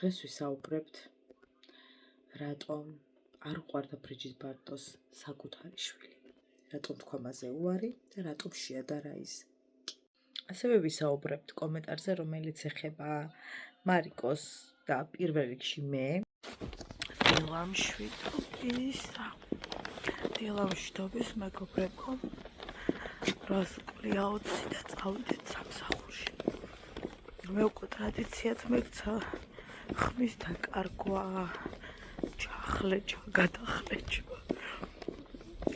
დღეს ვისაუბრებთ რატომ არ უყვარდა ბრიჯიტ ბარტოს საკუთარი შვილი. რატომ თქვა მასზე უარი და რატომ შეადარა ის. ასევე ვისაუბრებთ კომენტარზე, რომელიც ეხება მარიკოს და პირველ რიგში მე. დილამშვიდობის მეგობრებო, რას ყლია 20 და წავიდეთ სამსახურში. მე უკვე ტრადიციად მეკცა ხმის დაკარგვა, ჩახლეჭა, გადახლეჭა.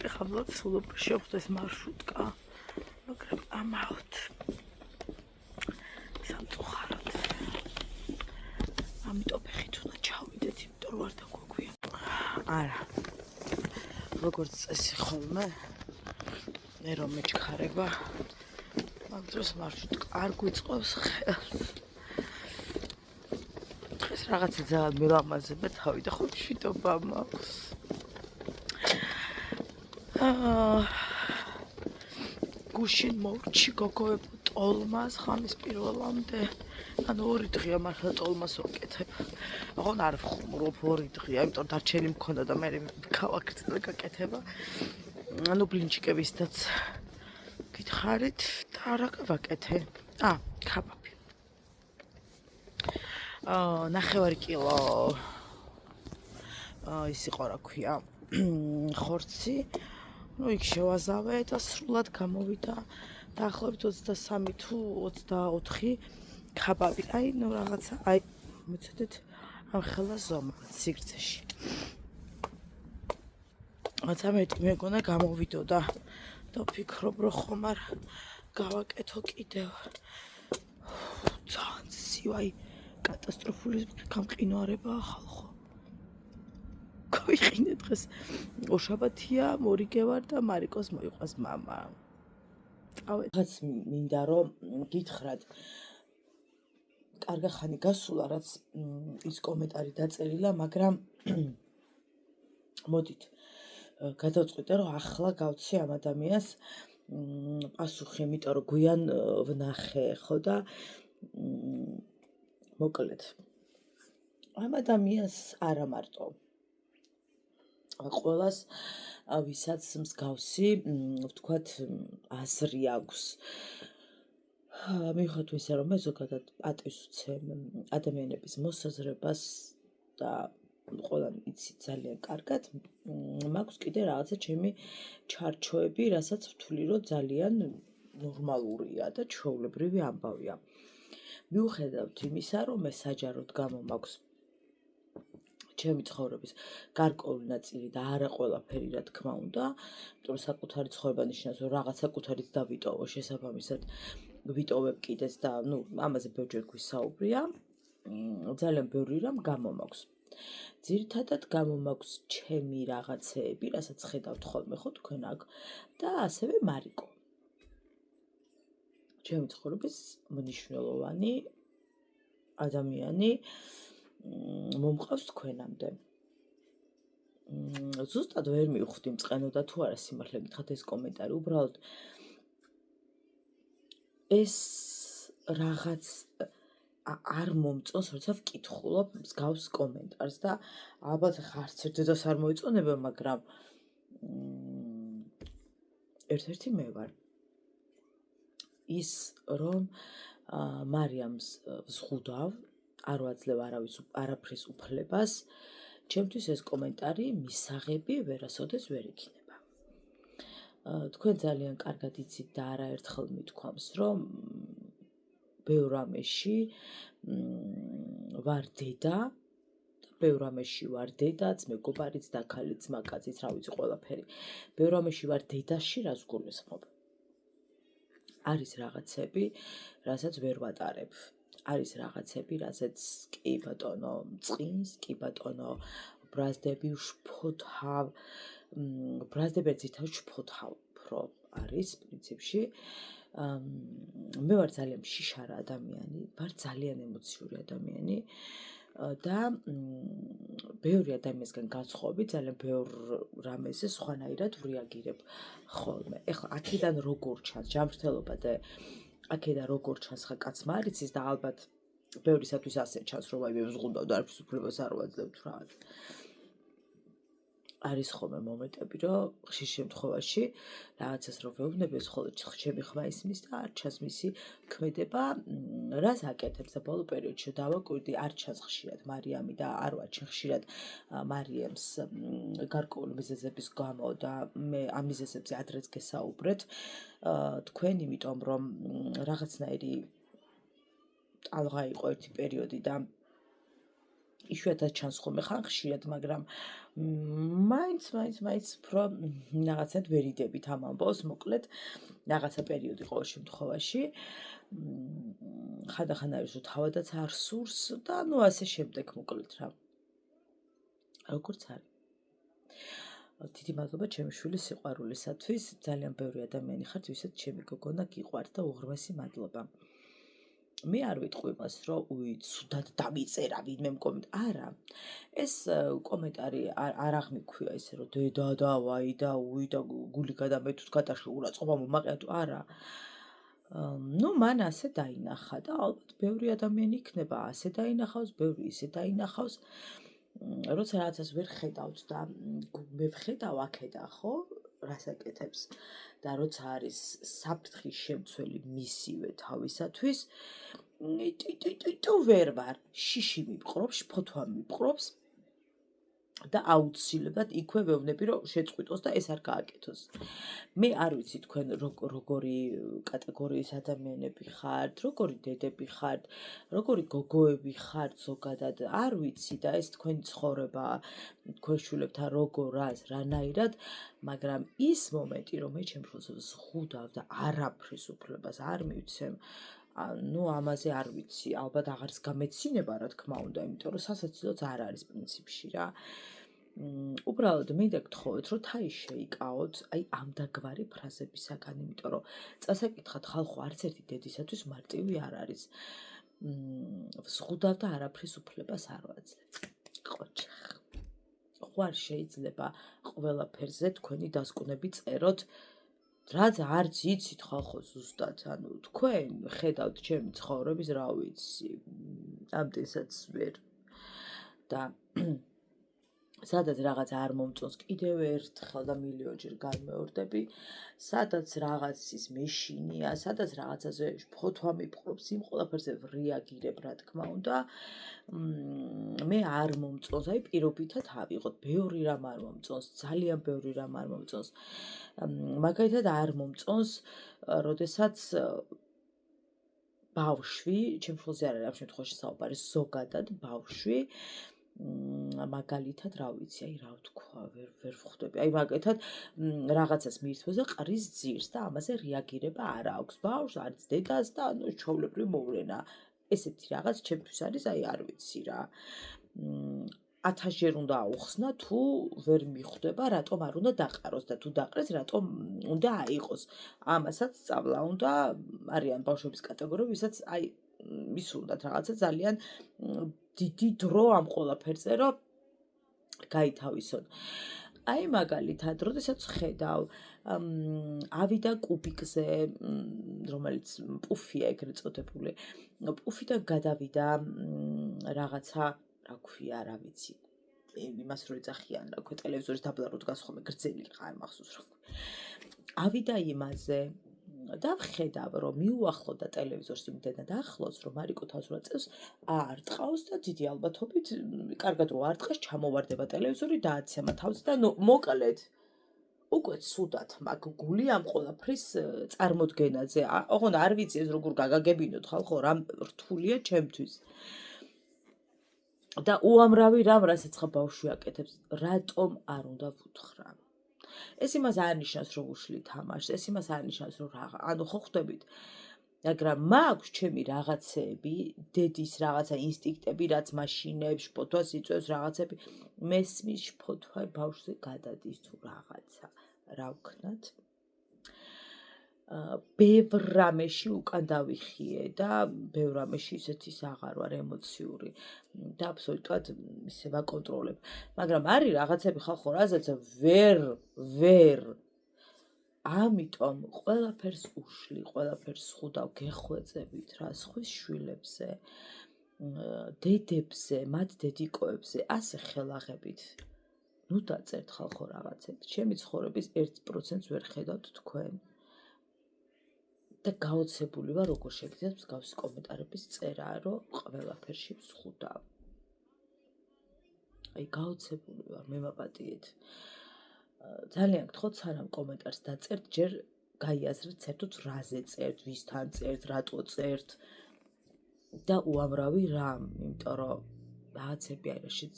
ეხლა მოცულობ შევხვდეს მარშრუტკა, მაგრამ ამაოდ სამწუხაროდ. ამიტომ ფეხით უნდა ჩავიდეთ, იმიტომ რომ არ დაგვაგვია. არა. როგორც წესი ხოლმე, მე რომ მეჩქარება, მაგ დროს მარშრუტკა არ გვიწყობს ხელს. დღეს რაღაცა ძალიან მილამაზება თავი და ხო მშვიდობა მაქვს. გუშინ მოვჭი გოგოებო ტოლმას ხამის პირველამდე. ანუ 2 დღეა მართლა ტოლმას ვაკეთებ. აღონ არ ვხუმრობ 2 დღეა, იმიტომ დარჩენი მქონდა და მე გავაკეთე და გაკეთება. ანუ ბლინჩიკებისთაც გითხარით და რა ვაკეთე? ქაბაბი. 9 კილო ის იყო რა ქვია, ხორცი. იქ შევაზავე და სრულად გამოვიდა დაახლოებით 23 თუ 24 ქაბაბი. რაღაცა, მოცადეთ ამ ხელა ზომა სიგრძეში. რაცა მეგონა გამოვიდოდა და ვფიქრობ, რომ ხომ არ გავაკეთო კიდევ. ძალიან სივაი კატასტროფული გამყინვარებაა ხალხო. გავიყინე დღეს ოშაბათია, მორიგე ვარ და მარიკოს მოიყვას მამა. რაღაც მინდა რომ გითხრათ, კარგა ხანი გასულა, რაც ის კომენტარი დაწერილა, მაგრამ მოდით გადავწყვიტე, რომ ახლა გავცი ამ ადამიანს პასუხი, იმიტომ რომ გვიან ვნახე ხო და მოკლედ ამ ადამიანს არა მარტო ყველას, ვისაც მსგავსი, ვთქვათ, აზრი აქვს. მიუხედავად ისე, რომ მე ზოგადად პატივს ვცემ ადამიანების მოსაზრებას და ყველანი იცით ძალიან კარგად, მაქვს კიდე რაღაცა ჩემი ჩარჩოები, რასაც ვთვლი, რომ ძალიან ნორმალურია და ჩვეულებრივი ამბავია. მიუხედავად იმისა, რომ მე საჯაროდ გამო მაქვს ჩემი ცხოვრების გარკვეული ნაწილი და არა ყველაფერი, რა თქმა უნდა, იმიტომ რომ საკუთარი ცხოვრება ნიშნავს, რომ რაღაც საკუთარიც დავიტოვო, შესაბამისად ვიტოვებ კიდეც და ამაზე ბევრჯერ გვისაუბრია. ძალიან ბევრი რამ გამომაქვს. ძირითადად გამომაქვს ჩემი რაღაცეები, რასაც ხედავთ ხოლმე ხო თქვენ აქ და ასევე მარიკო. ჩემი ცხოვრების მნიშვნელოვანი ადამიანი მომყავს თქვენამდე. ზუსტად ვერ მივხვდი მწყენოდა თუ არა სიმართლე გითხრათ ეს კომენტარი. უბრალოდ ეს რაღაც არ მომწონს, როცა ვკითხულობ მსგავს კომენტარს და ალბათ არც ერთ დედას არ მოიწონება, მაგრამ ერთ-ერთი მე ვარ. ის რომ მარიამს ვზღუდავ, არ ვაძლევ არაფრის უფლებას, ჩემთვის ეს კომენტარი მისაღები ვერასოდეს ვერ იქნება. თქვენ ძალიან კარგად იცით და არაერთხელ მithქვამს, რომ ბევრ რამეში ვარ დედა და ბევრ რამეში ვარ დედაც, მეგობარიც, დაქალიც, მაკაციც, რა ვიცი, ყველაფერი. ბევრ რამეში ვარ დედაში, რაც გულისხმობ. არის რაღაცები, რასაც ვერ ვატარებ. არის რაღაცები, რასაც კი ბატონო მწყინს, კი ბატონო ბრაზდები ვშფოთავ, ბრაზდები ძირითადად ვშფოთავ, რო არის პრინციპში. მე ვარ ძალიან მშიშარა ადამიანი, ვარ ძალიან ემოციური ადამიანი და ბევრი ადამიანისგან განსხვავებით ძალიან ბევრ რამეზე სხვანაირად ვრეაგირებ ხოლმე. ეხლა აქედან როგორ ჩანს ჯანმრთელობა და აქედან როგორ ჩანს ხა კაცმა არ იცის და ალბათ ბევრისათვის ასე ჩანს, რომ აი მე ვზღუდავ და არაფრის უფლებას არ ვაძლევთ რა. არის ხოლმე მომენტები, რომ ხშირ შემთხვევაში რაღაცას რომ ვეუბნები, ეს ხოლმე ჩემი ხმა ისმის და არ ჩანს მისი ქმედება, რას აკეთებს და ბოლო პერიოდში დავაკვირდი, არ ჩანს ხშირად მარიამი და არ ვაჩენ ხშირად მარიამს გარკვეული მიზეზების გამო და მე ამ მიზეზებზე ადრეც გესაუბრეთ თქვენ, იმიტომ რომ რაღაცნაირი ტალღა იყო ერთი პერიოდი და იშვიათად ჩანს ხოლმე ხან ხშირად, მაგრამ მაინც უფრო რაღაცად ვერიდებით ამ ამბავს, მოკლედ რაღაცა პერიოდი ყოველ შემთხვევაში ხანდახან არის რომ თავადაც არ სურს და ნუ ასე შემდეგ, მოკლედ რა. როგორც არის. დიდი მადლობა ჩემი შვილის სიყვარულისათვის, ძალიან ბევრი ადამიანი ხართ, ვისაც ჩემი გოგონა გიყვართ და უღრმესი მადლობა. მე არ ვიტყვი მას, რომ ცუდად დამიწერა ვინმე კომენტარი. არა, ეს კომენტარი არ აღმიქვია ისე, რომ დედა და ვაი და უი და გული გადამეთუთ გადაშე ურაცხობა მომაყია თუ არა. ნუ მან ასე დაინახა და ალბათ ბევრი ადამიანი იქნება ასე დაინახავს, ბევრი ისე დაინახავს. როცა რაღაცას ვერ ხედავთ და მე ვხედავ აქედა, ხო? რას აკეთებს და როცა არის საფრთხის შემცველი მისივე თავისათვის ტუ ვერ ვარ, შიში მიპყრობს, ფოთვა მიპყრობს და აუცილებლად იქვე ვეუბნები, რომ შეწყვიტოს და ეს არ გააკეთოს. მე არ ვიცი თქვენ როგორი კატეგორიის ადამიანები ხართ, როგორი დედები ხართ, როგორი გოგოები ხართ ზოგადად, არ ვიცი და ეს თქვენი ცხოვრებაა, თქვენ შვილებთან როგორ, რას, რანაირად, მაგრამ ის მომენტი, რომ მე ჩემს შვილს ზღუდავ და არაფრის უფლებას არ მივცემ, ნუ ამაზე არ ვიცი, ალბათ აღარც გამეცინება, რა თქმა უნდა, იმიტომ რომ სასაცილოც არ არის პრინციპში რა. უბრალოდ მინდა გთხოვეთ, რომ თაი შეიკაოთ აი ამდაგვარი ფრაზებისაგან, იმიტომ რომ წასაკითხად ხალხო არც ერთი დედისათვის მარტივი არ არის. ვზღუდავ და არაფრის უფლებას არ ვაძლევ. ყოჩახ. ხო არ შეიძლება ყველაფერზე თქვენი დასკვნები წეროთ, რაც არც იცით ხალხო ზუსტად, ანუ თქვენ ხედავთ ჩემი ცხოვრების, რა ვიცი, ამდენსაც ვერ და სადაც რაღაც არ მომწონს კიდევ ერთხელ და მილიონჯერ განმეორდები, სადაც რაღაცის მეშინია, სადაც რაღაცაზე ფოთვა მიპყრობს, იმ ყველაფერზე რეაგირებ, რა თქმა უნდა. მე არ მომწონს, აი პირობითად ავიღოთ, ბევრი რამ არ მომწონს, ძალიან ბევრი რამ არ მომწონს. მაგალითად არ მომწონს, როდესაც ბავშვი, ჩემს შვილზე არ არის ამ შემთხვევაში საუბარი, ზოგადად ბავშვი მაგალითად, რა ვიცი, აი რა ვთქვა, ვერ ვხვდები. აი მაგალითად რაღაცას მიირთმევს და ყრის ძირს და ამაზე რეაგირება არ აქვს. ბავშვს არც დედას და ანუ ჩვეულებრივ მოვლენა. ესეთი რაღაც ჩემთვის არის, აი არ ვიცი რა. 1000-ჯერ უნდა აუხსნა, თუ ვერ მიხვდება, რატომ არ უნდა დაყაროს და თუ დაყრეს, რატომ უნდა აიყოს. ამასაც სწავლა უნდა, არიან ბავშვების კატეგორიები, ვისაც აი მისულდათ რაღაცა ძალიან დიდი დრო ამ ყველაფერზე, რომ გაითავისონ. აი მაგალითად, როდესაც ხედავ ავიდა კუბიკზე, რომელიც პუფია ეგრეთ წოდებული, პუფიდან გადავიდა რაღაცა, რა ქვია, რა ვიცი, იმას რო ეძახიან, რა ქვია, ტელევიზორის დაბლა რო დგას ხოლმე გრძელი, არ მახსოვს რა ქვია. ავიდა იმაზე და ვხედავ, რომ მიუახლოვდა ტელევიზორს იმდენად ახლოს, რომ მარიკო თავს რა წევს აარტყავს და დიდი ალბათობით, კარგად რო არტყეს, ჩამოვარდება ტელევიზორი, დააცემა თავს და მოკლედ უკვე ცუდად მაგ გული ამ ყველაფრის წარმოდგენაზე. ოღონდ არ ვიცი ეს როგორ გაგაგებინოთ ხალხო, რა რთულია ჩემთვის. და უამრავი რამ, რასაც ხა ბავშვი აკეთებს, რატომ არ უნდა ვუთხრა. ეს იმას არ ნიშნავს, რომ უშლი თამაშს, ეს იმას არ ნიშნავს, რომ ანუ ხო ხვდებით, მაგრამ მაქვს ჩემი რაღაცეები, დედის რაღაცა ინსტინქტები, რაც მაშინებს, ფოთვას იწვევს რაღაცები, მესმის ფოთვა ბავშვზე გადადის თუ რაღაცა, რა ვქნათ. ბევრ რამეში უკან დავიხიე და ბევრ რამეში ისეთი აღარ ვარ ემოციური და აბსოლუტურად ისე ვაკონტროლებ. მაგრამ არის რაღაცები ხალხო, რაზეც ვერ ამიტომ ყველაფერს უშლი, ყველაფერს ხუდავ გეხვეწებით რა სხვის შვილებზე. დედებზე, მათ დედიკოებზე ასე ხელაღებით ნუ დაწერთ ხალხო რაღაცეთ. ჩემი ცხოვრების 1%-ს ვერ ხედავთ თქვენ. და გაოცებული ვარ როგორ შეგიძლიათ მსგავსი კომენტარების წერა, რომ ყველაფერში ვსხუდავ. აი გაოცებული ვარ, მემაპატიეთ. ძალიან გთხოვთ, სანამ კომენტარს დაწერთ, ჯერ გაიაზრეთ საერთოდ რაზე წერთ, ვისთან წერთ, რატო წერთ და უამრავი რამ, იმიტომ რომ რაღაცები არის, რაშიც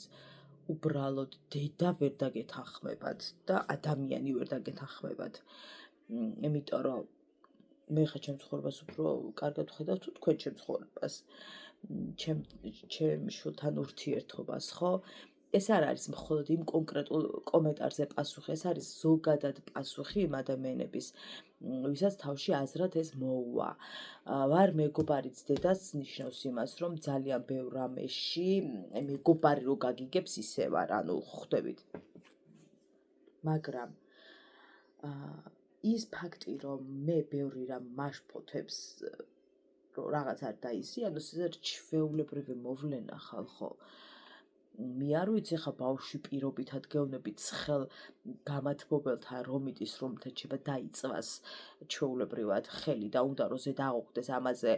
უბრალოდ დედა ვერ დაგეთანხმებათ და ადამიანი ვერ დაგეთანხმებათ. იმიტომ რომ მე ხა ჩემ ცხოვრებას უფრო კარგად ვხედავ თუ თქვენ ჩემ ცხოვრებას, ჩემ შვილთან ურთიერთობას, ხო? ეს არ არის მხოლოდ იმ კონკრეტულ კომენტარზე პასუხი, ეს არის ზოგადად პასუხი იმ ადამიანების, ვისაც თავში აზრად ეს მოუვა. ვარ მეგობარიც დედას ნიშნავს იმას, რომ ძალიან ბევრ რამეში მეგობარი რო გაგიგებს ისე ვარ, ანუ ხვდებით. მაგრამ ის ფაქტი, რომ მე ბევრი რამ მაშფოთებს, რომ რაღაც არ დაიზიანო, ეს ჩვეულებრივი მოვლენა ხალხო. მე არ ვიცი ხა ბავშვი პირობითად გეუბნებით ცხელ გამათბობელთა რომიტის რომთა შეიძლება დაიწვას ჩვეულებრივად ხელი და უნდა რომ ზედ აღუხდეს ამაზე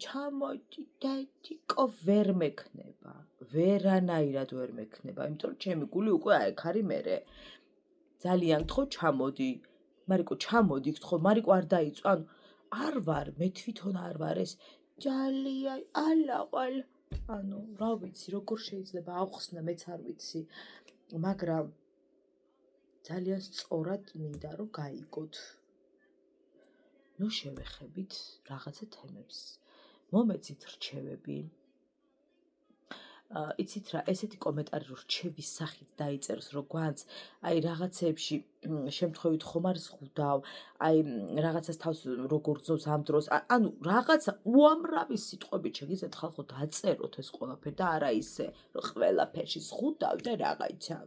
ჩამოდი დედიკო ვერ მექნება, ვერანაირად ვერ მექნება, იმიტომ რომ ჩემი გული უკვე აიქ არის მერე. ძალიან გთხოვ ჩამოდი, მარიკო ჩამოდი გთხოვ, მარიკო არ დაიწვა, არ ვარ, მე თვითონ არ ვარ ეს ძალიან ალაყალ. ანუ რა ვიცი, როგორ შეიძლება ავხსნა, მეც არ ვიცი, მაგრამ ძალიან სწორად მინდა რომ გაიგოთ. ნუ შევეხებით რაღაცა თემებს. მომეცით რჩევები. იცით რა, ესეთი კომენტარი რო რჩევის სახით დაიწეროს, რო გვანც, აი რაღაცეებში შემთხვევით ხომ არ ზღუდავ, აი რაღაცას თავს როგორ გძობს ამ დროს, ანუ რაღაცა უამრავი სიტყვებით შეგიძლიათ ხალხო დაწეროთ ეს ყველაფერი და არა ისე, რომ ყველაფერში ზღუდავ და რაღაცა.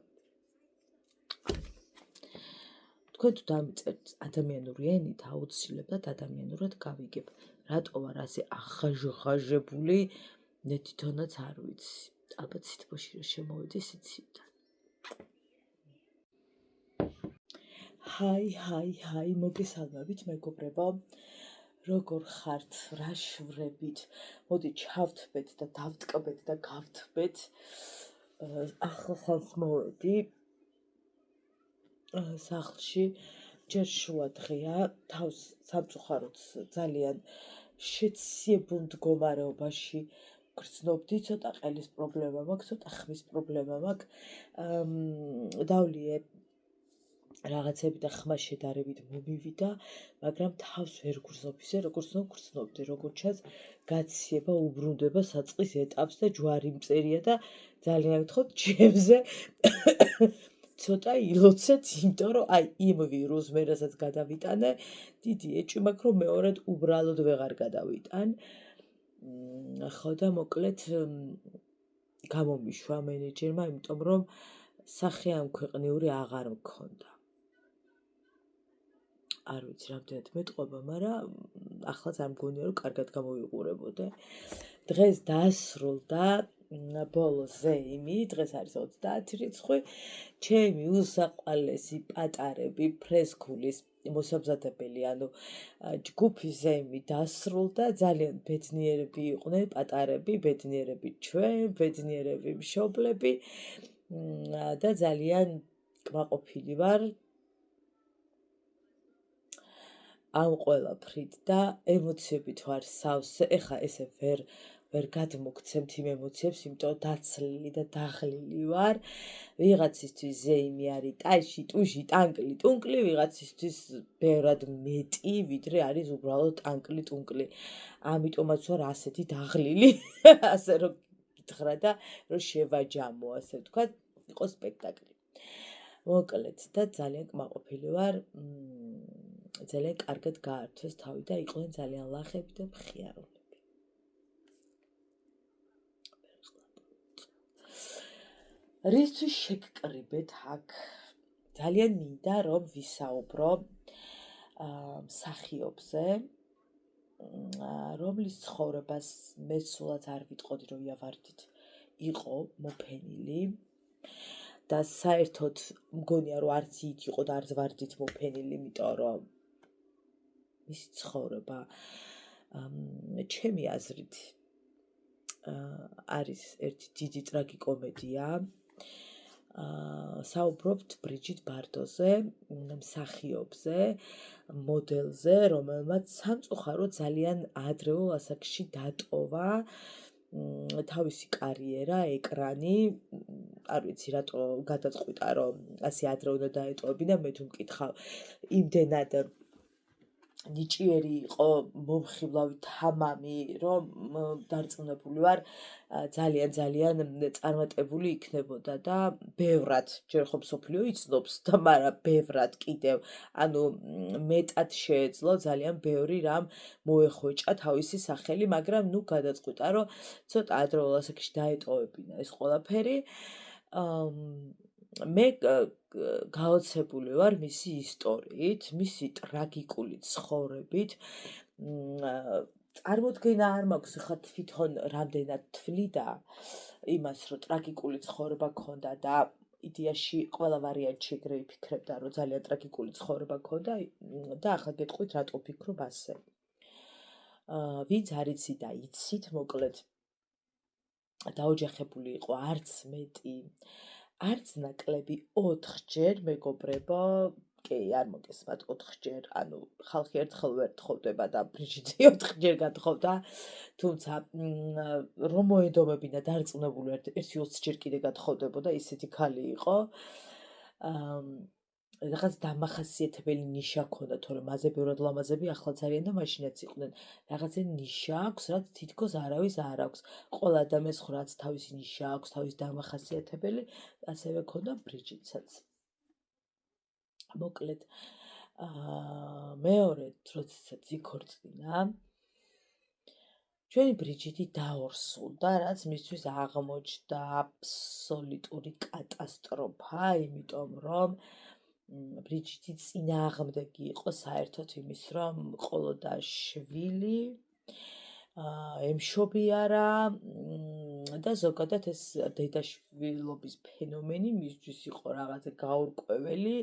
თქვენ თუ დამიწერთ ადამიანური ენით, აუცილებლად ადამიანურად გავიგებ. რატო ვარ ასე აღაჟღაჟებული, მე თვითონაც არ ვიცი. ალბათ სიტყვაში რომ შემოვედი სიცივთან. ჰაი, მოგესალმებით მეგობრებო. როგორ ხართ, რა შვრებით? მოდი ჩავთბეთ და დავტკბეთ და გავთბეთ. ახლა ხალხს მოვედი სახლში, ჯერ შუა დღეა, თავს სამწუხაროდ ძალიან შეციებულ მდგომარეობაში გრძნობდი, ცოტა ყელის პრობლემა მაქვს, ცოტა ხმის პრობლემა მაქვს. დავლიე რაღაცები და ხმა შედარებით მომივიდა, მაგრამ თავს ვერ გრძნობ ისე, როგორც გრძნობდი, როგორც ჩანს, გაციება უბრუნდება საწყის ეტაპს და ჯვარი მწერია და ძალიან გთხოვთ ჩემზე ცოტა ილოცეთ, იმიტომ რომ აი იმ ვირუს მე რასაც გადავიტანე, დიდი ეჭვი მაქვს, რომ მეორედ უბრალოდ ვეღარ გადავიტან. ხო და მოკლედ გამომიშვა მენეჯერმა, იმიტომ რომ სახე ამქვეყნიური აღარ მქონდა. არ ვიცი რამდენად მეტყობა, მაგრამ ახლაც არ მგონია რომ კარგად გამოვიყურებოდე. დღეს დასრულდა ბოლო ზეიმი, დღეს არის 30 რიცხვი. ჩემი უსაყვარლესი პატარები ფრესკულის მოსამზადებელი, ანუ ჯგუფი ზეიმი დასრულდა, ძალიან ბედნიერები იყვნენ პატარები, ბედნიერები ჩვენ, ბედნიერები მშობლები და ძალიან კმაყოფილი ვარ ამ ყველაფრით და ემოციებით ვარ სავსე. ეხა ესე ვერ გადმოგცემთ იმ ემოციებს, იმიტომ დაცლილი და დაღლილი ვარ. ვიღაცისთვის ზეიმი არის ტაში, ტუში, ტანკლი, ტუნკლი, ვიღაცისთვის ბევრად მეტი, ვიდრე არის უბრალოდ ტანკლი, ტუნკლი. ამიტომაც ვარ ასეთი დაღლილი, ასე რომ გითხრა და რომ შევაჯამო, ასე ვთქვათ, იყო სპექტაკლი. მოკლედ და ძალიან კმაყოფილი ვარ. ძალიან კარგად გაართვეს თავი და იყვნენ ძალიან ლახები და მხიარულები. რისთვის შეგკრიბეთ აქ? ძალიან მინდა რომ ვისაუბრო მსახიობზე, რომლის ცხოვრებას მე სულაც არ ვიტყოდი, რომ იავარდით იყო მოფენილი და საერთოდ მგონია, რომ არც ით იყო და არც ვარდით მოფენილი, იმიტომ რომ მისი ცხოვრება ჩემი აზრით არის ერთი დიდი ტრაგიკომედია. საუბრობთ ბრიჯიტ ბარდოზე, მსახიობზე, მოდელზე, რომელმაც სამწუხაროდ ძალიან ადრეულ ასაკში დატოვა თავისი კარიერა, ეკრანი. არ ვიცი რატო გადაწყვიტა, რომ ასე ადრე უნდა დაეტოვებინა, მე თუ მკითხავ, იმდენად ნიჭიერი იყო მომხიბლავი თამამი, რომ დარწმუნებული ვარ, ძალიან წარმატებული იქნებოდა და ბევრად, ჯერ ხო მსოფლიო იცნობს და მაგრამ ბევრად კიდევ, ანუ მეტად შეეძლო ძალიან ბევრი რამ მოეხვეჭა თავისი სახელი, მაგრამ ნუ გადაწყვიტა, რომ ცოტა ადრეულ ასაკში დაეტოვებინა ეს ყველაფერი. მე გაოცებული ვარ მისი ისტორიით, მისი ტრაგიკული ცხოვრებით. წარმოდგენა არ მაქვს ხა თვითონ რამდენად თვლიდა იმას, რომ ტრაგიკული ცხოვრება ქონდა და იდეაში ყველა ვარიანტში ეგრე იფიქრებდა, რომ ძალიან ტრაგიკული ცხოვრება ქონდა და ახლა გეტყვით რატო ვფიქრობ ასე. ვინც არ იცი და იცით, მოკლედ დაოჯახებული იყო არც მეტი, არც ნაკლები 4-ჯერ მეგობრებო, კი, არ მოგესმათ 4-ჯერ, ანუ ხალხი ერთხელ ვერ თხოვდება და ბრიჯიტი 4-ჯერ გათხოვდა, თუმცა რომ მოედომებინა დარწმუნებული ვარ, ერთი 20-ჯერ კიდე გათხოვდებოდა, ისეთი ქალი იყო. რაღაც დამახასიათებელი ნიშა ქონდა, თორემ მასზე ბევრად ლამაზები ახლაც არიან და მაშინაც იყვნენ. რაღაცა ნიშა აქვს, რაც თითქოს არავის არ აქვს. ყველა ადამიანს რაც თავისი ნიშა აქვს, თავისი დამახასიათებელი, ასევე ქონდა ბრიჯიტსაც. მოკლედ, მეორე როდესაც იქორწინა, ჩვენი ბრიჯიტი დაორსულდა, რაც მისთვის აღმოჩნდა აბსოლუტური კატასტროფა, იმიტომ რომ ბრიჯიტი წინააღმდეგი იყო საერთოდ იმის, რომ ყოლოდა შვილი, ემშობიარა და ზოგადად ეს დედაშვილობის ფენომენი მისთვის იყო რაღაცა გაურკვეველი,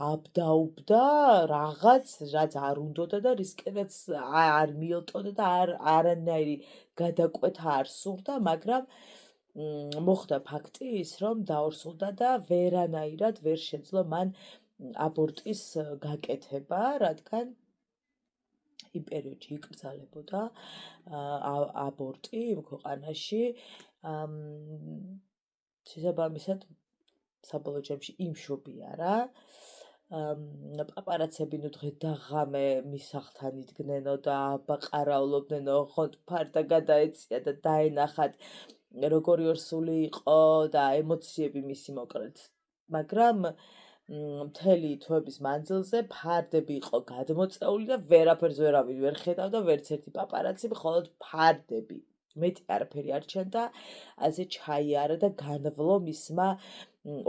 აბდაუბდა რაღაც, რაც არ უნდოდა და რისკენაც არ მიელტოდა და არანაირი გადაკვეთა არ სურდა, მაგრამ მოხდა ფაქტი ის, რომ დაორსულდა და ვერანაირად ვერ შეძლო მან აბორტის გაკეთება, რადგან იმ პერიოდში იკრძალებოდა აბორტი იმ ქვეყანაში, შესაბამისად საბოლოო ჯამში იმშობიარა. პაპარაცები ნუ დღე და ღამე მის სახლთან იდგნენო და აბაყარაულობდნენო, ხოთ ფარდა გადაეწია და დაენახათ როგორი ორსული იყო და ემოციები მისი მოკლედ. მაგრამ მთელი თვეების მანძილზე ფარდები იყო გადმოწეული და ვერაფერს ვერავინ ვერ ხედავდა, ვერც ერთი პაპარაცი, მხოლოდ ფარდები. მეტი არაფერი არ ჩანდა, ასე ჩაიარა და განვლო მისმა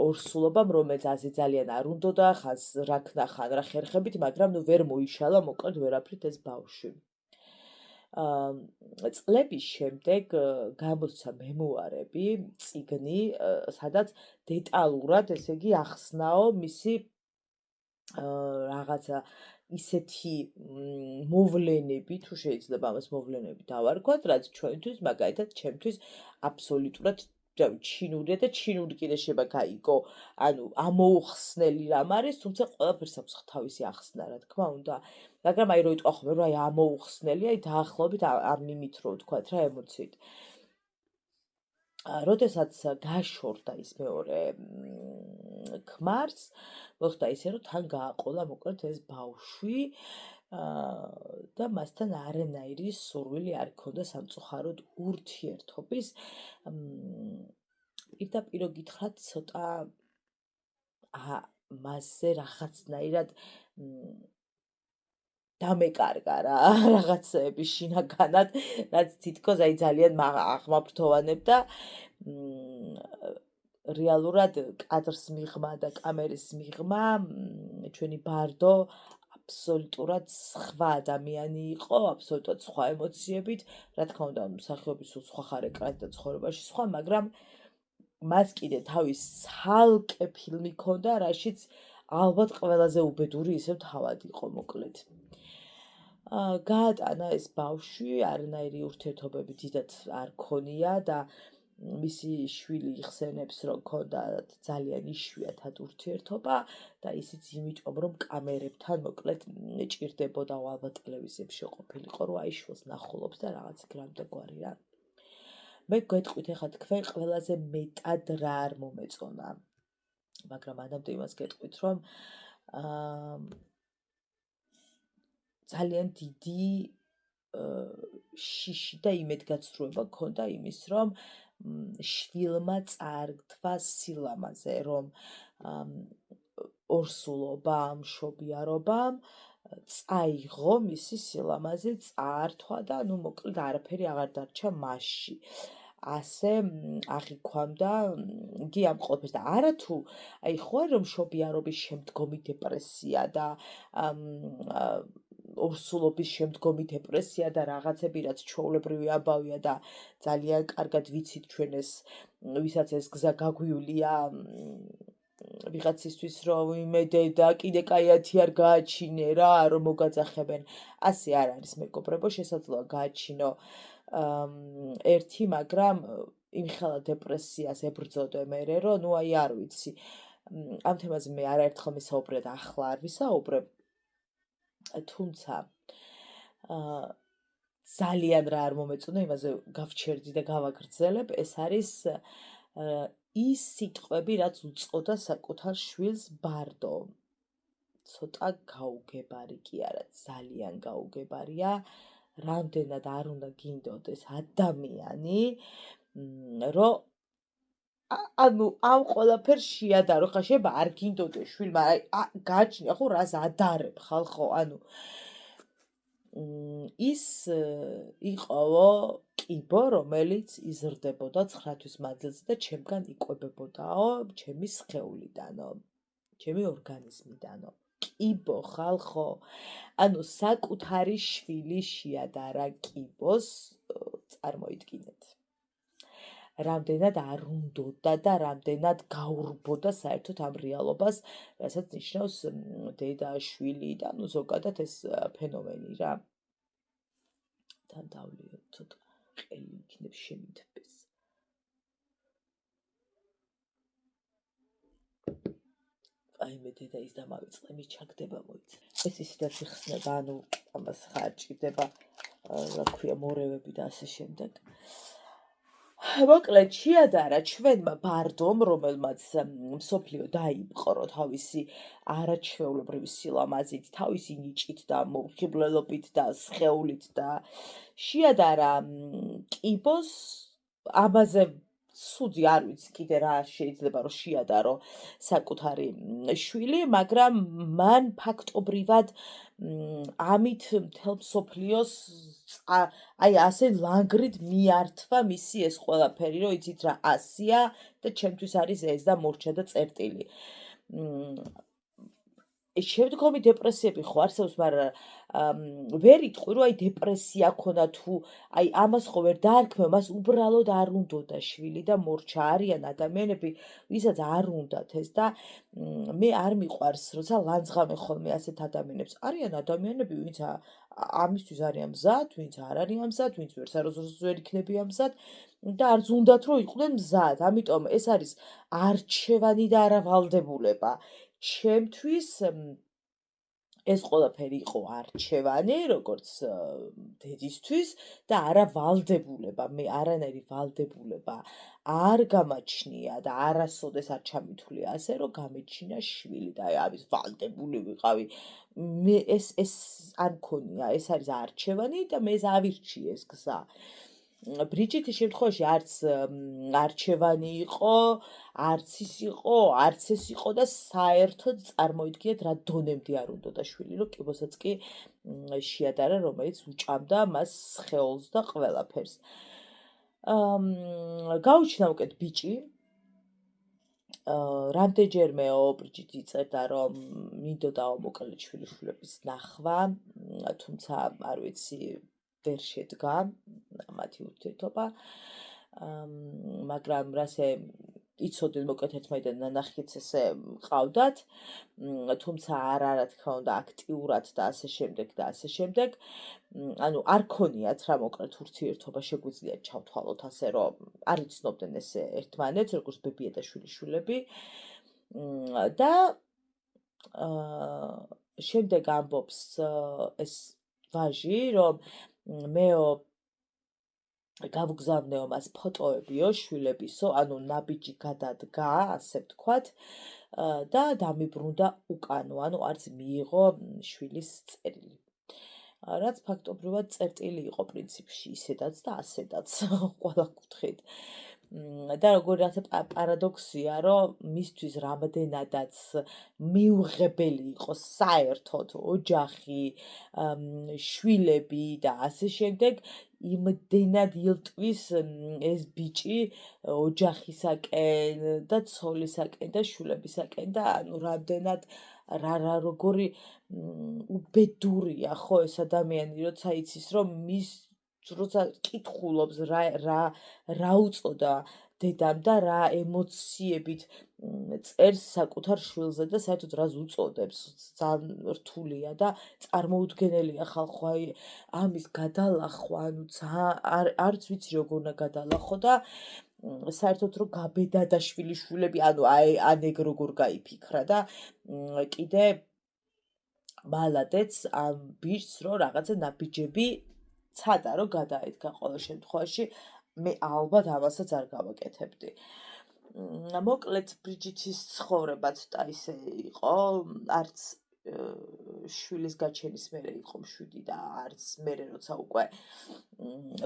ორსულობამ, რომელიც ასე ძალიან არ უნდოდა, ხანს რა ქნა, ხან რა ხერხებით, მაგრამ ნუ ვერ მოიშალა მოკლედ ვერაფრით ეს ბავშვი. წლების შემდეგ გამოსცა მემუარები, წიგნი, სადაც დეტალურად, ესე იგი, ახსნაო მისი რაღაცა ისეთი მოვლენები, თუ შეიძლება ამას მოვლენები დავარქვათ, რაც ჩვენთვის, მაგალითად, ჩემთვის აბსოლუტურად ჩინურია და ჩინური კიდე შეიძლება გაიგო, ანუ ამოუხსნელი რამ არის, თუმცა ყველაფერს აქვს თავისი ახსნა, რა თქმა უნდა. მაგრამ აი რო იტყვა ხოლმე, რომ აი ამოუხსნელი, აი დაახლოებით ამ იმით რო ვთქვათ რა ემოციით. როდესაც გაშორდა ის მეორე ქმარს, მოხდა ისე, რომ თან გააყოლა მოკლედ ეს ბავშვი და მასთან არანაირი სურვილი არ ჰქონდა სამწუხაროდ ურთიერთობის. პირდაპირ გითხრათ, ცოტა მასზე რაღაცნაირად დამეკარგა რა რაღაცეები შინაგანად, რაც თითქოს აი ძალიან აღმაფრთოვანებდა. რეალურად კადრს მიღმა და კამერის მიღმა ჩვენი ბარდო აბსოლუტურად სხვა ადამიანი იყო, აბსოლუტურად სხვა ემოციებით, რა თქმა უნდა, მსახიობის სულ სხვა ხარეკრად და ცხოვრებაში სხვა, მაგრამ მას კიდე თავის ცალკე ფილმი ჰქონდა, რაშიც ალბათ ყველაზე უბედური ისევ თავად იყო, მოკლედ. გაატანა ეს ბავშვი, არანაირი ურთიერთობები დიდად არ ქონია და მისი შვილი იხსენებს, რომ ჰქონდათ ძალიან იშვიათად ურთიერთობა და ისიც იმიტომ, რომ კამერებთან მოკლედ ჭირდებოდა ალბათ ტელევიზიებში ყოფილიყო, რომ აი შვილს ნახულობს და რაღაც რამდენგვარი რა. მე გეტყვით ახლა თქვენ ყველაზე მეტად რა არ მომეწონა, მაგრამ მანამდე იმას გეტყვით, რომ ძალიან დიდი შიში და იმედგაცრუება ჰქონდა იმის, რომ შვილმა წაართვა სილამაზე, რომ ორსულობამ, მშობიარობამ წაიღო მისი სილამაზე, წაართვა და ნუ მოკლედ არაფერი აღარ დარჩა მასში. ასე აღიქვამდა იგი ამ ყველაფერს და არა თუ აი ხო არ რომ მშობიარობის შემდგომი დეპრესია და ორსულობის შემდგომი დეპრესია და რაღაცები, რაც ჩვეულებრივი ამბავია და ძალიან კარგად ვიცით ჩვენ ეს, ვისაც ეს გზა გაგვივლია ვიღაცისთვის, რომ იმედე და კიდე კაიათი არ გააჩინე რა, რომ მოგაძახებენ. ასე არ არის, მეგობრებო, შესაძლოა გააჩინო ერთი, მაგრამ იმხელა დეპრესიას ებრძოდე მერე, რომ ნუ აი არ ვიცი. ამ თემაზე მე არაერთხელ ვისაუბრე და ახლა არ ვისაუბრებ. თუმცა ძალიან რა არ მომეწონა, იმაზე გავჩერდი და გავაგრძელებ, ეს არის ის სიტყვები, რაც უწოდა საკუთარ შვილს ბარდო. ცოტა გაუგებარი კი არა, ძალიან გაუგებარია, რამდენად არ უნდა გინდოდეს ადამიანი, რომ ანუ ამ ყველაფერს შეადარო, ხა შეიძლება არ გინდოდეს შვილმა, აი გააჩნია ხო რას ადარებ ხალხო, ანუ ის იყოო კიბო, რომელიც იზრდებოდა 9 თვის მანძილზე და ჩემგან იკვებებოდაო, ჩემი სხეულიდანო, ჩემი ორგანიზმიდანო. კიბო ხალხო, ანუ საკუთარი შვილი შეადარა კიბოს, წარმოიდგინეთ. რამდენად არ უნდოდა და რამდენად გაურბოდა საერთოდ ამ რეალობას, რასაც ნიშნავს დედა, შვილი და ნუ ზოგადად ეს ფენომენი რა. თან დავლიოთ ცოტა ყელი იქნებს შემითბეს. აი მე დედა ის დამავიწყე, მის ჩაგდება მოიცა. ეს ისედაც იხსნება, ანუ ამას ხარ ჭირდება, რა ქვია, მორევები და ასე შემდეგ. მოკლედ შეადარა ჩვენმა ბარდომ, რომელმაც მსოფლიო დაიპყრო თავისი არაჩვეულებრივი სილამაზით, თავისი ნიჭით და მოხიბლელობით და სხეულით და შეადარა კიბოს, ამაზე ცუდი არ ვიცი კიდე რა შეიძლება რომ შეადარო საკუთარი შვილი, მაგრამ მან ფაქტობრივად ამით მთელ მსოფლიოს აი ასე ლანგრით მიართვა მისი ეს ყველაფერი, რომ იცით რა, ასია და ჩემთვის არის ეს და მორჩა და წერტილი. შემდგომი დეპრესიები ხო არსებობს, მაგრამ ვერ იტყვი, რომ აი დეპრესია ქონდა თუ აი ამას ხო ვერ დაარქმევ, მას უბრალოდ არ უნდოდა შვილი და მორჩა. არიან ადამიანები, ვისაც არ უნდათ ეს და მე არ მიყვარს, როცა ლანძღამე ხოლმე ასეთ ადამიანებს. არიან ადამიანები, ვინც ამისთვის არიან მზად, ვინც არ არიან მზად, ვინც ვერსაროზოს ვერ იქნებიან მზად და არც უნდათ რომ იყვნენ მზად. ამიტომ ეს არის არჩევანი და არა ვალდებულება. ჩემთვის ეს ყველაფერი იყო არჩევანი, როგორც დედისთვის და არა ვალდებულება. მე არანაირი ვალდებულება არ გამაჩნია და არასოდეს არ ჩამithვლია ასე, რომ გამეჩინა შვილი და ამის ვალდებული ვიყავი. მე ეს არ მქონია, ეს არის არჩევანი და მე ავირჩიე ეს გზა. ბრიჯიტის შემთხვევაში არც არჩევანი იყო, არც ის იყო და საერთოდ წარმოიდგინეთ რა დონემდე არ უნდოდა შვილი, რომ კიბოსაც კი შეადარა, რომელიც უჭამდა მას სხეულს და ყველაფერს. გაუჩინა უკეთ ბიჭი, რამდენჯერმეო ბრიჯიტ იწერდა, რომ მინდოდაო მოკლედ შვილიშვილების ნახვა, თუმცა არ ვიცი, ვერ შედგა მათი ურთიერთობა, მაგრამ რასე იცოდნენ მოკლედ ერთმანეთთან ნანახიც ესე ყავდათ, თუმცა რა თქმა უნდა აქტიურად და ასე შემდეგ და ასე შემდეგ. ანუ არ ქონიათ რა მოკლედ ურთიერთობა შეგვიძლიათ ჩავთვალოთ ასე რომ არ იცნობდნენ ესე ერთმანეთს როგორც ბებია და შვილიშვილები და შემდეგ ამბობს ეს ვაჟი რომ მეო გავგზავნეო მას ფოტოებიო შვილებისო, ანუ ნაბიჯი გადადგა, ასე ვთქვათ, და დამიბრუნდა უკანო, ანუ არც მიიღო შვილის წერილი. რაც ფაქტობრივად წერტილი იყო პრინციპში ისედაც და ასედაც ყველა კუთხით. და როგორი რაღაცა პარადოქსია, რომ მისთვის რამდენადაც მიუღებელი იყო საერთოდ ოჯახი, შვილები და ასე შემდეგ, იმდენად ილტვის ეს ბიჭი ოჯახისაკენ და ცოლისაკენ და შვილებისაკენ და ანუ რამდენად როგორი უბედურია ხო ეს ადამიანი, როცა იცის რომ მის როცა კითხულობს რა უწოდა დედამ და რა ემოციებით წერს საკუთარ შვილზე და საერთოდ რას უწოდებს, ძალიან რთულია და წარმოუდგენელია ხალხო აი ამის გადალახვა, ანუ არც ვიცი როგორ უნდა გადალახო და საერთოდ რომ გაბედა და შვილიშვილები, ანუ ან ეგ როგორ გაიფიქრა და კიდე მალადეც ამ ბიჭს რომ რაღაცა ნაბიჯები ცადა რომ გადაედგა ყოველ შემთხვევაში მე ალბათ ამასაც არ გავაკეთებდი. მოკლედ ბრიჯიტის ცხოვრება ცოტა ისე იყო, არც შვილის გაჩენის მერე იყო მშვიდი და არც მერე როცა უკვე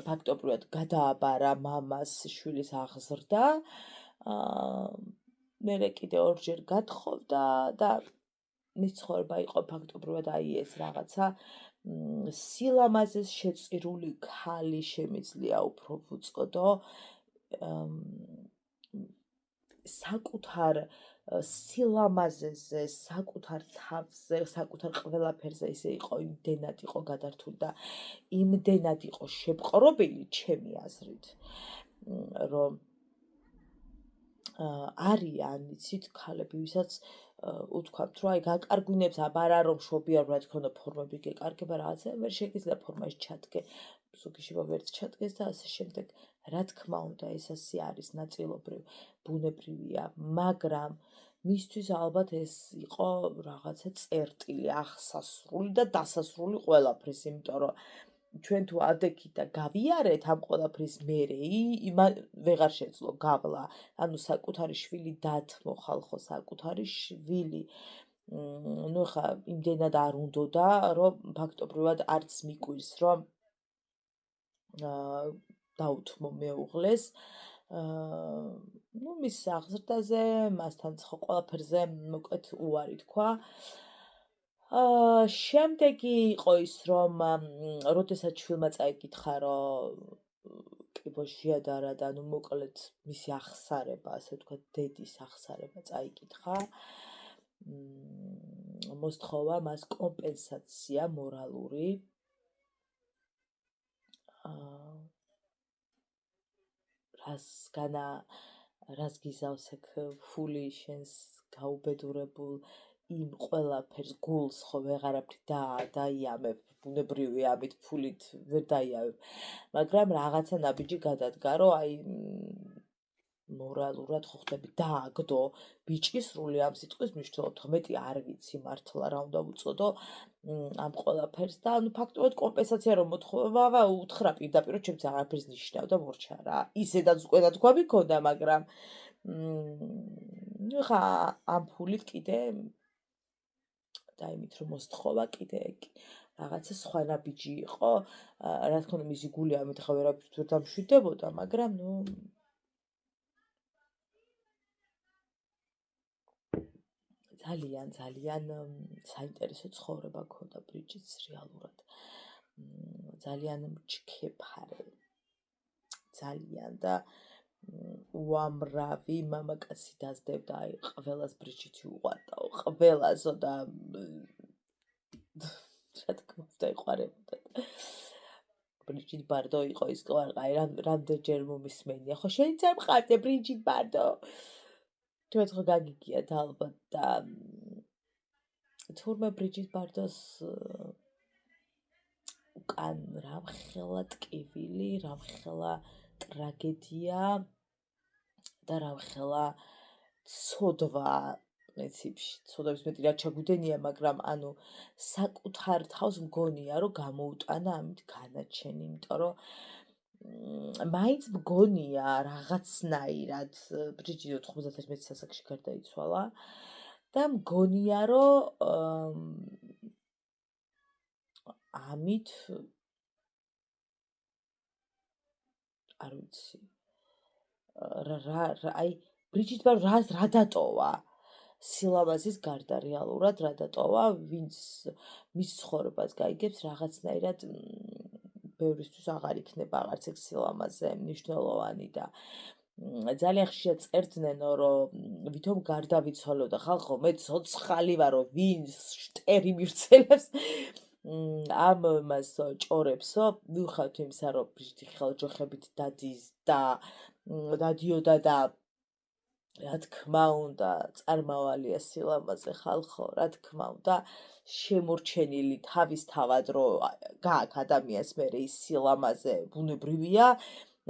ფაქტობრივად გადააბარა მამას შვილის აღზრდა, მერე კიდე ორჯერ გათხოვდა და მის ცხოვრება იყო ფაქტობრივად აი ეს რაღაცა სილამაზეს შეწირული ქალი შემიძლია უფრო ვუწოდო, საკუთარ სილამაზეზე, საკუთარ თავზე, საკუთარ ყველაფერზე ისე იყო, იმდენად იყო გადართული და იმდენად იყო შეპყრობილი ჩემი აზრით, რომ არიან იცით ქალები, ვისაც უთქვამთ, რომ აი გაკარგვინებს აბარა რომ შობიარ რა თქმა უნდა ფორმები გეკარგება რაღაცა, ვერ შეგიძლია ფორმაში ჩადგე, ზოგი შევა ვერც ჩადგეს და ასე შემდეგ. რა თქმა უნდა ეს ასე არის ნაწილობრივ ბუნებრივია, მაგრამ მისთვის ალბათ ეს იყო რაღაცა წერტილი, აღსასრული და დასასრული ყველაფრის, იმიტომ რომ ჩვენ თუ ავდექით და გავიარეთ ამ ყველაფრის მერე, ვეღარ შეძლო გავლა, ანუ საკუთარი შვილი დათმო ხალხო, საკუთარი შვილი, ნუ ხა იმდენად არ უნდოდა, რომ ფაქტობრივად არც მიკვირს, რომ დაუთმო მეუღლეს, ნუ მის აღზრდაზე, მასთან ყველაფერზე მოკლედ უარი თქვა. შემდეგი იყო ის, რომ როდესაც შვილმა წაიკითხა, რომ კი ბოშია და რა და ანუ მოკლედ მისი აღსარება, ასე ვთქვათ, დედის აღსარება წაიკითხა, მოსთხოვა მას კომპენსაცია მორალური, რას გიზავს ეგ ფული შენს გაუბედურებულ იმ ყველაფერს გულს ხო ვეღარაფრით დაიამებ, ბუნებრივია ამით ფულით ვერ დაიავებ, მაგრამ რაღაცა ნაბიჯი გადადგა, რომ აი მორალურად ხო ხდები დააგდო ბიჭი სრული ამ სიტყვის მნიშვნელობით, მეტი არ ვიცი მართლა რა უნდა ვუწოდო ამ ყველაფერს და ანუ ფაქტობრივად კომპენსაცია რომ მოთხოვა უთხრა პირდაპირ რომ ჩემს აღარაფერს ნიშნავდა მორჩა რა. ისედაც უკვე თქვა მქონდა, მაგრამ ნუ ხა ამ ფულით კიდე დაიმით რომ მოსთხოვა კიდე რაღაცა სხვა ნაბიჯი იყო, რა თქმა უნდა მისი გული ამით ხა ვერაფრით ვერ დამშვიდებოდა, მაგრამ ნუ ძალიან საინტერესო ცხოვრება ქონდა ბრიჯიტს რეალურად. ძალიან მჩქეფარე. ძალიან და უამრავი მამაკაცი დაძდებდა, აი ყველას ბრიჯიტი უყვარდაო, ყველასო და რა თქმა უნდა ეყარებოდა. ბრიჯიტ ბარდო იყო ის ყوارყაი რამდენჯერ მომისმენია. ხო შენიც არ მყავდე ბრიჯიტ ბარდო? თქვენ ხო გაგიგიათ ალბათ და თურმე ბრიჯიტ ბარდოს უკან რამხელა ტკივილი, რამხელა ტრაგედია და რამხელა ცოდვა პრინციპში. ცოდვების მეტი რაც ჩაგვიდენია, მაგრამ ანუ საკუთარ თავს მგონია, რომ გამოუტანა ამით განაჩენი, იმიტომ რომ მაინც მგონია რაღაცნაირად ბრიჯიტო 91 სასახლეში გარდაიცვალა და მგონია, რომ ამით არ ვიცი აი ბრიჯიტ ბარდო რა დატოვა სილამაზის გარდა რეალურად რა დატოვა ვინც მის ცხოვრებას გაიგებს რაღაცნაირად ბევრისთვის აღარ იქნება აღარც ეგ სილამაზე მნიშვნელოვანი და ძალიან ხშირად წერდნენ რომ ვითომ გარდავიცვალო და ხალხო მე ცოცხალი ვარო ვინც შტერი მივცელებს ამ მას ჭორებსო მიუხედავად იმისა რომ ბრიჯიტი ხელჯოხებით დადის და დადიოდა და რა თქმა უნდა წარმავალია სილამაზე ხალხო რა თქმა უნდა შემორჩენილი თავისთავად რომ გააქვს ადამიანს მე ის სილამაზე ბუნებრივია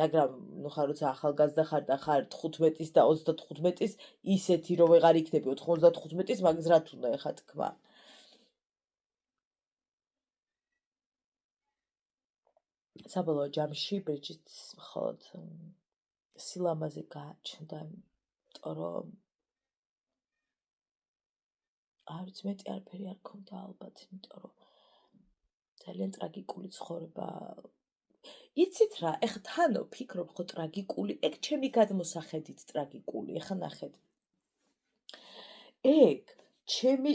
მაგრამ ნუ ხარ როცა ახალგაზრდა ხარ და ხარ 15-ის და 35-ის ისეთი რომ ვეღარ იქნები 95-ის მაგის რა თქმა უნდა ეხა თქმა საბოლოო ჯამში ბრიჯიტს მხოლოდ სილამაზე გააჩნდა იმიტომ რომ არ ვიცი მეტი არაფერი არ ქონდა ალბათ იმიტომ რომ ძალიან ტრაგიკული ცხოვრება იცით რა ეხა თანო ფიქრობ ხო ტრაგიკული ეგ ჩემი გადმოსახედით ტრაგიკული ეხა ნახეთ ეგ ჩემი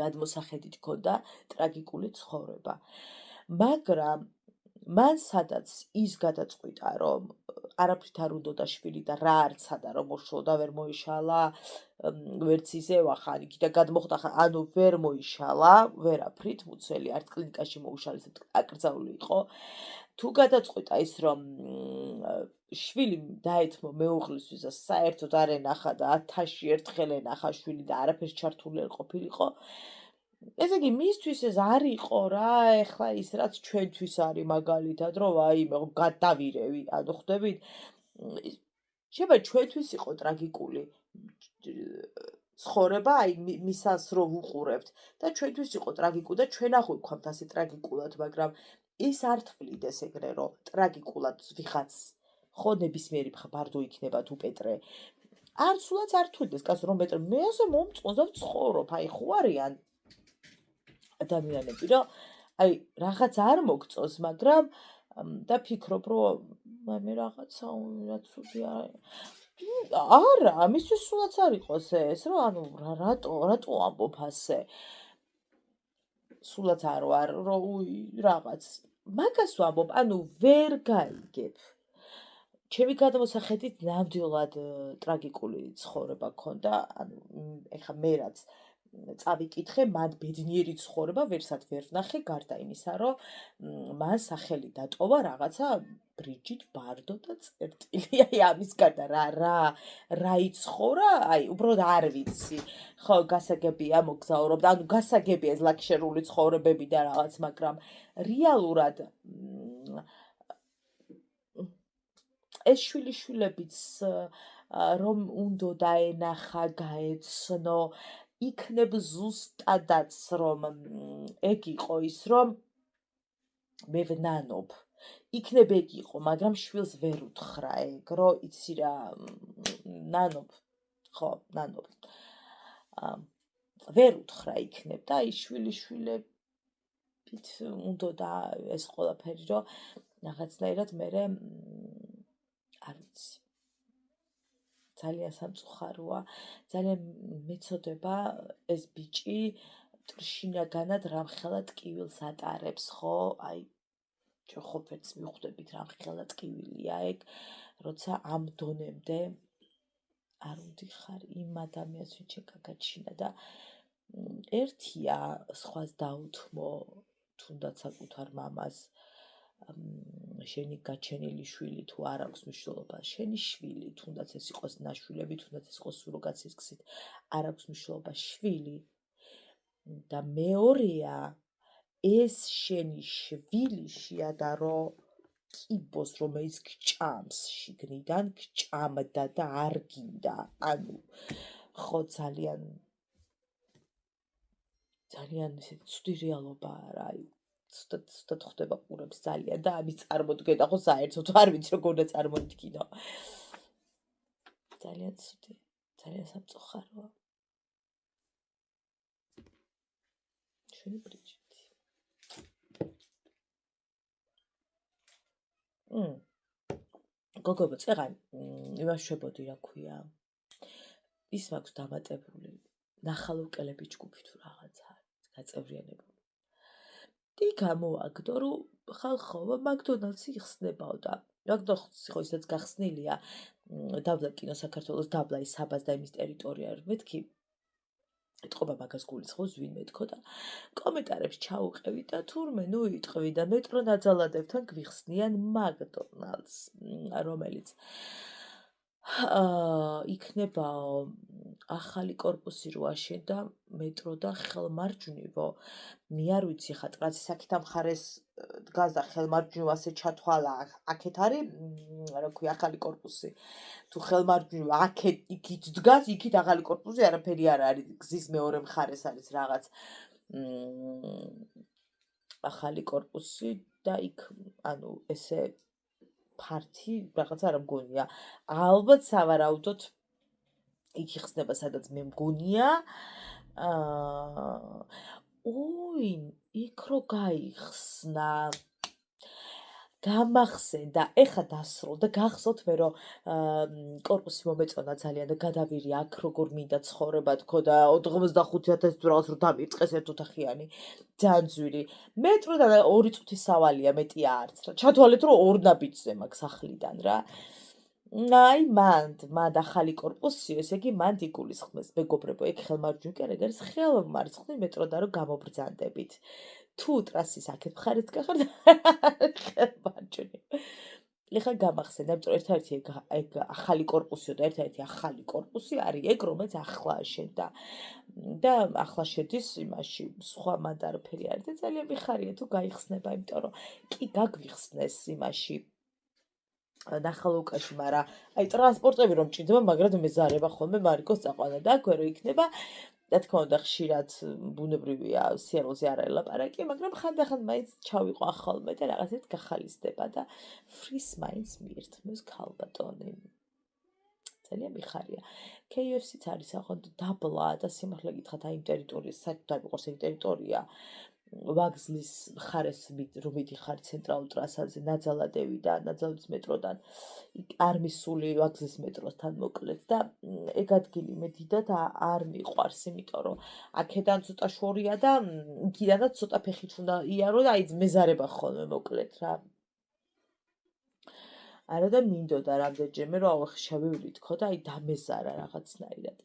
გადმოსახედით ქონდა ტრაგიკული ცხოვრება მაგრამ მან სადაც ის გადაწყვიტა რომ არაფრით არ უნდა შვილი და რა არცა და რომ უშო და ვერ მოიშალა ვერც ისევა ხან იქიდან გადმოხდა ხან ანუ ვერ მოიშალა ვერაფრით მუცელი არც კლინიკაში მოუშალეს აკრძალული იყო თუ გადაწყვიტა ის რომ შვილი დაეთმო მეუღლისთვის და საერთოდ არ ენახა და 1000-ში ერთხელ ენახა შვილი და არაფერს ჩართული არ ყოფილიყო ესე იგი მისთვის ეს არ იყო რა ეხლა ის რაც ჩვენთვის არის მაგალითად რომ აი მე გადავირევი ანუ ხვდებით შეიძლება ჩვენთვის იყო ტრაგიკული ცხოვრება აი მისას რო ვუყურებთ და ჩვენთვის იყო ტრაგიკული და ჩვენ ახ ვქავთ ასე ტრაგიკულად მაგრამ ის არ თვლიდეს ეგრე რომ ტრაგიკულად ვიღაც ხო ნებისმიერი ბარდო იქნება თუ პეტრე არ სულაც არ თვლიდეს კაცო რომ პეტრე მე ასე მომწონს და ვცხოვრობ აი ხო არიან ადამიანები რომ აი რაღაც არ მოგწონს მაგრამ და ფიქრობ რომ მე რაღაცა რაც ცუდი არა მისთვის სულაც არ იყოს ეს რომ ანუ რატო ამბობ ასე სულაც არ ვარ რომ რაღაც მაგას ვამბობ ანუ ვერ გაიგებ ჩემი გადმოსახედით ნამდვილად ტრაგიკული ცხოვრება ქონდა ანუ ეხა მე რაც წავიკითხე მან ბედნიერი ცხოვრება ვერსად ვერ ვნახე გარდა იმისა რომ მან სახელი დატოვა რაღაცა ბრიჯიტ ბარდო და წერტილი აი ამის გარდა რა იცხოვრა აი უბრალოდ არ ვიცი ხო გასაგებია მოგზაურობდა ანუ გასაგებია ეს ლაქშერული ცხოვრებები და რაღაც მაგრამ რეალურად ეს შვილიშვილებიც რომ უნდა დაენახა გაეცნო იქნებ ზუსტადაც რომ ეგ იყო ის რომ მე ვნანობ იქნებ ეგ იყო მაგრამ შვილს ვერ უთხრა ეგ რომ იცი რა ნანობ ხო ნანობ ვერ უთხრა იქნებ და აი შვილიშვილებით უნდა და ეს ყველაფერი რომ რაღაცნაირად მე არ ვიცი ძალიან სამწუხაროა ძალიან მეწოდება ეს ბიჭი შინაგანად რამხელა ტკივილს ატარებს ხო აი ჩვენ ყოფერც მივხვდებით რა ხელატკივილია ეგ, როცა ამ დონემდე არ უნდიხარ იმ ადამიანს, ვინც შენ გაგაჩინა და ერთია სხვას დაუთმო, თუნდაც საკუთარ მამას, შენი გაჩენილი შვილი თუ არ აქვს მნიშვნელობა, შენი შვილი, თუნდაც ეს იყოს ნაშვილები, თუნდაც ეს იყოს სუროგაციის გზით, არ აქვს მნიშვნელობა შვილი და მეორეა ეს შენი შვილი შეადარო კიბოს, რომელიც გჭამს შიგნიდან, გჭამდა და არ გინდა. ანუ ხო ძალიან ისეთი ცუდი რეალობაა რა, ცუდად ხდება ყურებს ძალიან და ამის წარმოდგენა ხო საერთოდ არ ვიცი როგორ უნდა წარმოვიდგინო. ძალიან ცუდი, ძალიან სამწუხაროა. ჩვენი ბრიჯიტი. გოგო წეღან იმაშვებოდი რა ქვია. ის მაქვს დამატებული ნახალოვკელები ჯგუფი თუ რაღაცა გაწევრიანებული. დი გამოაგდო რომ ხალხო მაკდონალდსი იხსნებაო და მაკდონალდსი ხო ისიც გახსნილია დაბლა კინო საქართველოს დაბლა ის საბას და იმის ტერიტორია მეთქი ეთყობა მაგას გულისხმობს ვინმე თქო და კომენტარებს ჩაუყევი და თურმე ნუ იტყვი და მეტრო ნაძალადებთან გვიხსნიან მაკდონალდს რომელიც იქნებაო ახალი კორპუსი რო აშენდა მეტროდან ხელმარჯვნივო მე არ ვიცი ხა ტრანსის აქეთ ამხარეს დგას და ხელმარჯვნივ ასე ჩათვალა აქეთ არის რა ქვია ახალი კორპუსი თუ ხელმარჯვნივ აქეთ იქით დგას იქით ახალი კორპუსი არაფერი არ არის გზის მეორე მხარეს არის რაღაც ახალი კორპუსი და იქ ანუ ესე ფართი რაღაცა არ მგონია ალბათ სავარაუდოდ იქ იხსნება სადაც მე მგონია ოი იქ რო გაიხსნა გამახსენდა ეხა დასრულდა გახსოვთ მე რომ კორპუსი მომეწონა ძალიან და გადავირი აქ როგორ მინდა ცხოვრება თქო და 85,000 თუ რაღაც რო დამირწყეს ერთ ოთახიანი ძალიან ძვირი მეტროდან 2 წუთის სავალია მეტი არც რა ჩათვალეთ რომ ორ ნაბიჯზე მაქვს სახლიდან რა აი მანდ ახალი კორპუსი ესე იგი მანდ იგულისხმეს მეგობრებო ეგ ხელმარჯვნივ კი არ არის ხელმარცხნივ მეტროდან რომ გამობრძანდებით თუ ტრასის აქეთ მხარეთ გახართ ხელმარჯვნივ ეხლა გამახსენდა იმიტომ ერთ-ერთი ეგ ახალი კორპუსიო და ერთ-ერთი ახალი კორპუსი არის ეგ რომელიც ახლა აშენდა და ახლა შედის იმაში სხვა მანდ არაფერი არის და ძალიან მიხარია თუ გაიხსნება იმიტომ რომ კი გაგვიხსნეს იმაში ნახალოვკაში, მაგრამ აი ტრანსპორტები რომ ჭირდება, მაგრამ მეზარება ხოლმე მარიკოს წაყვანა და აქვე რო იქნება, რა თქმა უნდა, ხშირად ბუნებრივია, სიარულზე არ ელაპარაკი, მაგრამ ხანდახან მაინც ჩავიყვან ხოლმე და რაღაცეთ გახალისდება და ფრის მაინც მიირთმევს ქალბატონი. ძალიან მიხარია. KFC-ც არის ახლა დაბლა და სიმართლე გითხრათ, აი იმ ტერიტორიის, საერთოდ არ მიყვარს ეგ ტერიტორია. ვაგზლის მხარეს რომ მიდიხარ ცენტრალურ ტრასაზე ნაძალადევიდან, ნაძალადის მეტროდან არ მისული ვაგზლის მეტროსთან მოკლედ და ეგ ადგილი მე დიდად არ მიყვარს, იმიტომ რომ აქედან ცოტა შორია და იქიდანაც ცოტა ფეხით უნდა იარო და აი მეზარება ხოლმე მოკლედ რა. არა და მინდოდა რამდენჯერმე რომ აუ შევივლი თქო და აი დამეზარა რაღაცნაირად.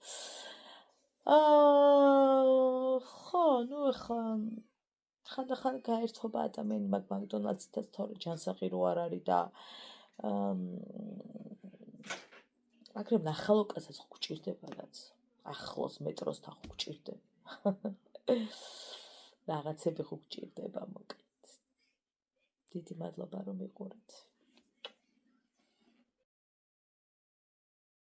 ხო, ნუ ახლა ხანდახან გაერთობა ადამიანი მაგ მაკდონალდსთან თორე ჯანსაღი რო არ არის და მაგრამ ნახალოვკასაც ხო გჭირდება რაც ახლოს მეტროსთან ხო გჭირდება რაღაცები ხო გჭირდება მოკლედ დიდი მადლობა რომ მიყურეთ